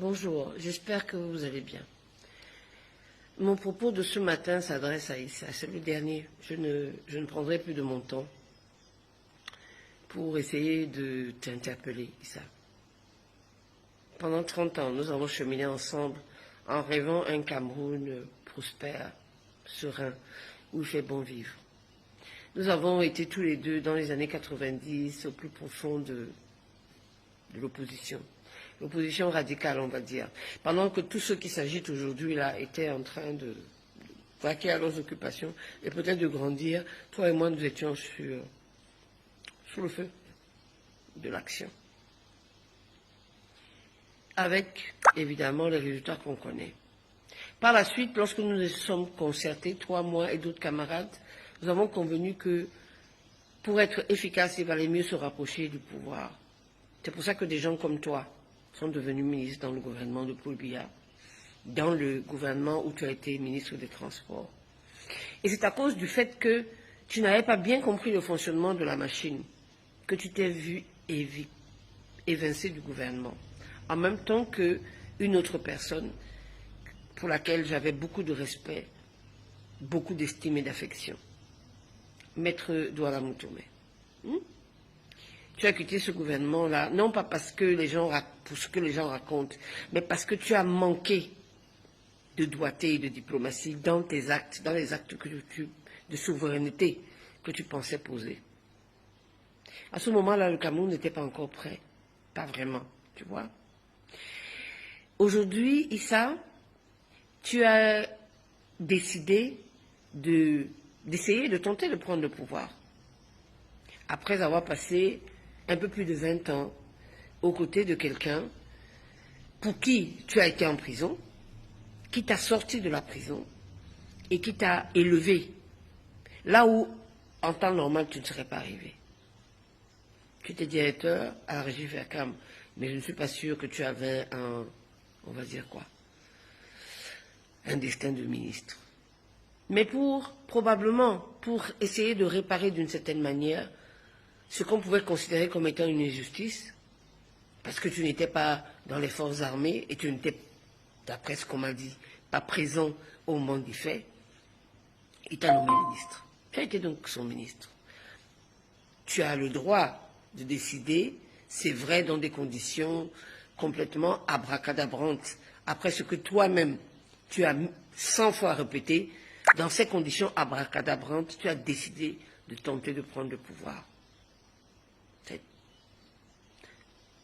Bonjour, j'espère que vous allez bien. Mon propos de ce matin s'adresse à Issa, c'est le dernier. Je ne prendrai plus de mon temps pour essayer de t'interpeller, Issa. Pendant 30 ans, nous avons cheminé ensemble en rêvant un Cameroun prospère, serein, où il fait bon vivre. Nous avons été tous les deux dans les années 90 au plus profond de l'opposition. L'opposition radicale, on va dire. Pendant que tous ceux qui s'agitent aujourd'hui là étaient en train de vaquer à leurs occupations et peut-être de grandir, toi et moi nous étions sous le feu de l'action. Avec évidemment les résultats qu'on connaît. Par la suite, lorsque nous nous sommes concertés, toi, moi et d'autres camarades, nous avons convenu que pour être efficace, il valait mieux se rapprocher du pouvoir. C'est pour ça que des gens comme toi sont devenus ministres dans le gouvernement de Paul Biya, dans le gouvernement où tu as été ministre des Transports. Et c'est à cause du fait que tu n'avais pas bien compris le fonctionnement de la machine que tu t'es vu évincé du gouvernement, en même temps qu'une autre personne pour laquelle j'avais beaucoup de respect, beaucoup d'estime et d'affection. Maître Douala Moutoumé. Tu as quitté ce gouvernement-là, non pas parce que pour ce que les gens racontent, mais parce que tu as manqué de doigté et de diplomatie dans tes actes, dans les actes de souveraineté que tu pensais poser. À ce moment-là, le Cameroun n'était pas encore prêt. Pas vraiment, tu vois. Aujourd'hui, Issa, tu as décidé d'essayer de tenter de prendre le pouvoir. Après avoir passé un peu plus de 20 ans aux côtés de quelqu'un pour qui tu as été en prison, qui t'a sorti de la prison et qui t'a élevé là où, en temps normal, tu ne serais pas arrivé. Tu étais directeur à la régie Fercam, mais je ne suis pas sûr que tu avais on va dire quoi, un destin de ministre. Mais probablement, pour essayer de réparer d'une certaine manière ce qu'on pouvait considérer comme étant une injustice, parce que tu n'étais pas dans les forces armées et tu n'étais, d'après ce qu'on m'a dit, pas présent au moment des faits, il t'a nommé ministre. Tu as été donc son ministre. Tu as le droit de décider, c'est vrai, dans des conditions complètement abracadabrantes, après ce que toi-même, tu as 100 fois répété, dans ces conditions abracadabrantes, tu as décidé de tenter de prendre le pouvoir.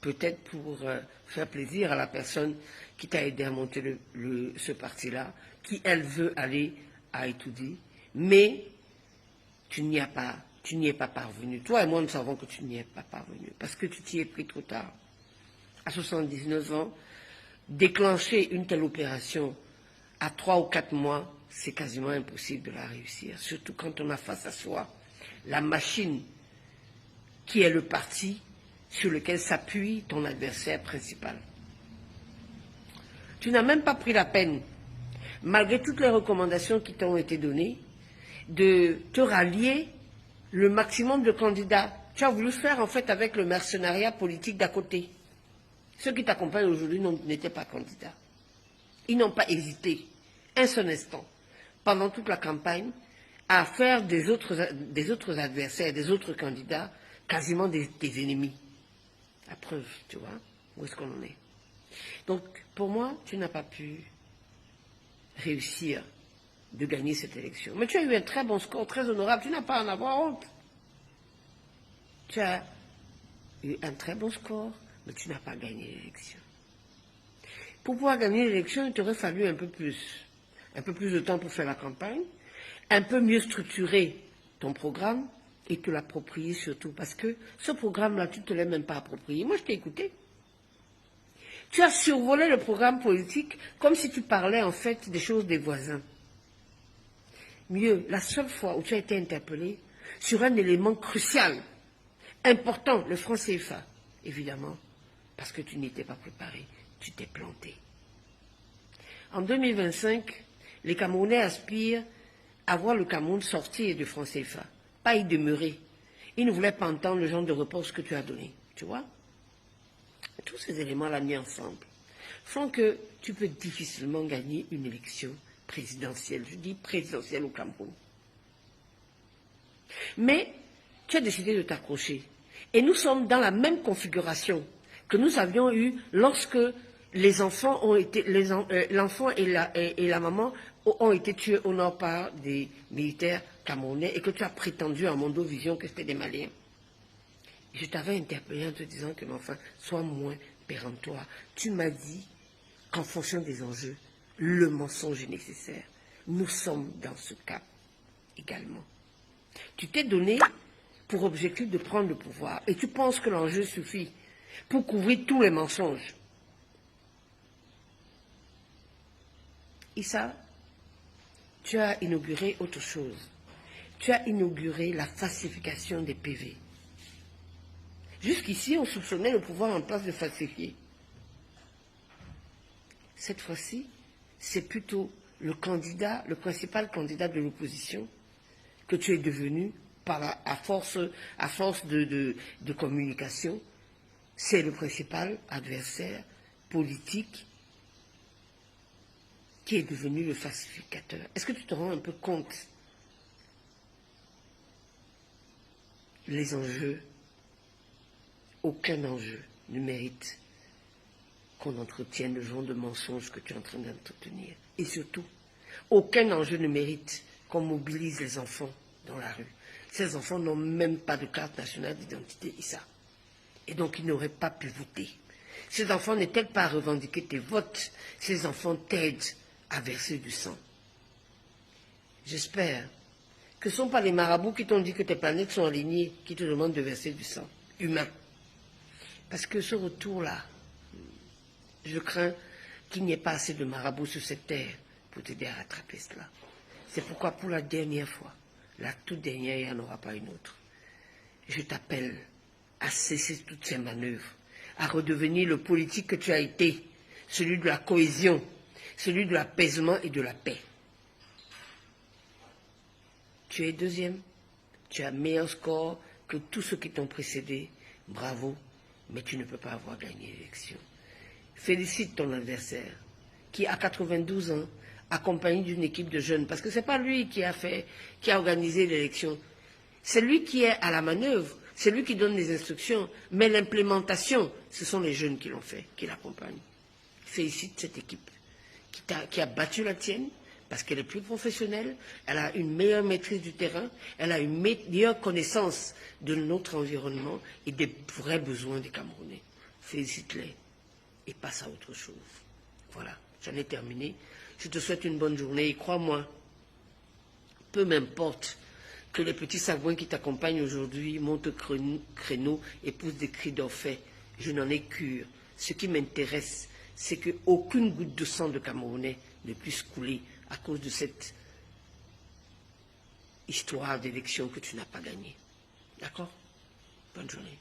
Peut-être pour faire plaisir à la personne qui t'a aidé à monter ce parti-là, qui, elle, veut aller à Etoudi, mais tu n'y es pas parvenu. Toi et moi, nous savons que tu n'y es pas parvenu, parce que tu t'y es pris trop tard. À 79 ans, déclencher une telle opération à 3 ou 4 mois, c'est quasiment impossible de la réussir, surtout quand on a face à soi la machine qui est le parti sur lequel s'appuie ton adversaire principal. Tu n'as même pas pris la peine, malgré toutes les recommandations qui t'ont été données, de te rallier le maximum de candidats. Tu as voulu faire en fait avec le mercenariat politique d'à côté. Ceux qui t'accompagnent aujourd'hui n'étaient pas candidats. Ils n'ont pas hésité un seul instant, pendant toute la campagne, à faire des autres adversaires, des autres candidats, quasiment des ennemis. La preuve, tu vois, où est-ce qu'on en est. Donc, pour moi, tu n'as pas pu réussir de gagner cette élection. Mais tu as eu un très bon score, très honorable, tu n'as pas à en avoir honte. Tu as eu un très bon score, mais tu n'as pas gagné l'élection. Pour pouvoir gagner l'élection, il t'aurait fallu un peu plus de temps pour faire la campagne, un peu mieux structurer ton programme, et te l'approprier surtout, parce que ce programme-là, tu ne te l'as même pas approprié. Moi, je t'ai écouté. Tu as survolé le programme politique comme si tu parlais en fait des choses des voisins. Mieux, la seule fois où tu as été interpellé sur un élément crucial, important, le franc CFA, évidemment, parce que tu n'étais pas préparé, tu t'es planté. En 2025, les Camerounais aspirent à voir le Cameroun sortir du franc CFA. Pas y demeurer. Ils ne voulaient pas entendre le genre de réponse que tu as donné. Tu vois? Tous ces éléments-là mis ensemble font que tu peux difficilement gagner une élection présidentielle. Je dis présidentielle au Cameroun. Mais tu as décidé de t'accrocher. Et nous sommes dans la même configuration que nous avions eue lorsque les enfants ont été, l'enfant et la maman ont été tués au nord par des militaires camerounais et que tu as prétendu à Mondovision que c'était des Maliens. Je t'avais interpellé en te disant que, enfin, sois moins péremptoire. Tu m'as dit qu'en fonction des enjeux, le mensonge est nécessaire. Nous sommes dans ce cas également. Tu t'es donné pour objectif de prendre le pouvoir et tu penses que l'enjeu suffit pour couvrir tous les mensonges. Issa, tu as inauguré autre chose. Tu as inauguré la falsification des PV. Jusqu'ici, on soupçonnait le pouvoir en place de falsifier. Cette fois-ci, c'est plutôt le principal candidat de l'opposition que tu es devenu à force de communication. C'est le principal adversaire politique qui est devenu le falsificateur. Est-ce que tu te rends un peu compte les enjeux? Aucun enjeu ne mérite qu'on entretienne le genre de mensonges que tu es en train d'entretenir. Et surtout, aucun enjeu ne mérite qu'on mobilise les enfants dans la rue. Ces enfants n'ont même pas de carte nationale d'identité, Issa. Et donc, ils n'auraient pas pu voter. Ces enfants n'étaient pas à revendiquer tes votes. Ces enfants t'aident à verser du sang. J'espère que ce ne sont pas les marabouts qui t'ont dit que tes planètes sont alignées, qui te demandent de verser du sang humain. Parce que ce retour-là, je crains qu'il n'y ait pas assez de marabouts sur cette terre pour t'aider à rattraper cela. C'est pourquoi pour la dernière fois, la toute dernière, il n'y en aura pas une autre, je t'appelle à cesser toutes ces manœuvres, à redevenir le politique que tu as été, celui de la cohésion, celui de l'apaisement et de la paix. Tu es deuxième, tu as meilleur score que tous ceux qui t'ont précédé, bravo, mais tu ne peux pas avoir gagné l'élection. Félicite ton adversaire, qui à 92 ans, accompagné d'une équipe de jeunes, parce que ce n'est pas lui qui a organisé l'élection, c'est lui qui est à la manœuvre, c'est lui qui donne les instructions, mais l'implémentation, ce sont les jeunes qui l'ont fait, qui l'accompagnent. Félicite cette équipe qui a battu la tienne, parce qu'elle est plus professionnelle, elle a une meilleure maîtrise du terrain, elle a une meilleure connaissance de notre environnement et des vrais besoins des Camerounais. Félicite-les et passe à autre chose. Voilà, j'en ai terminé. Je te souhaite une bonne journée et crois-moi, peu m'importe que les petits sagouins qui t'accompagnent aujourd'hui montent au créneau et poussent des cris d'orfèvre. Je n'en ai cure. Ce qui m'intéresse, c'est qu'aucune goutte de sang de Camerounais ne puisse couler à cause de cette histoire d'élection que tu n'as pas gagnée. D'accord? Bonne journée.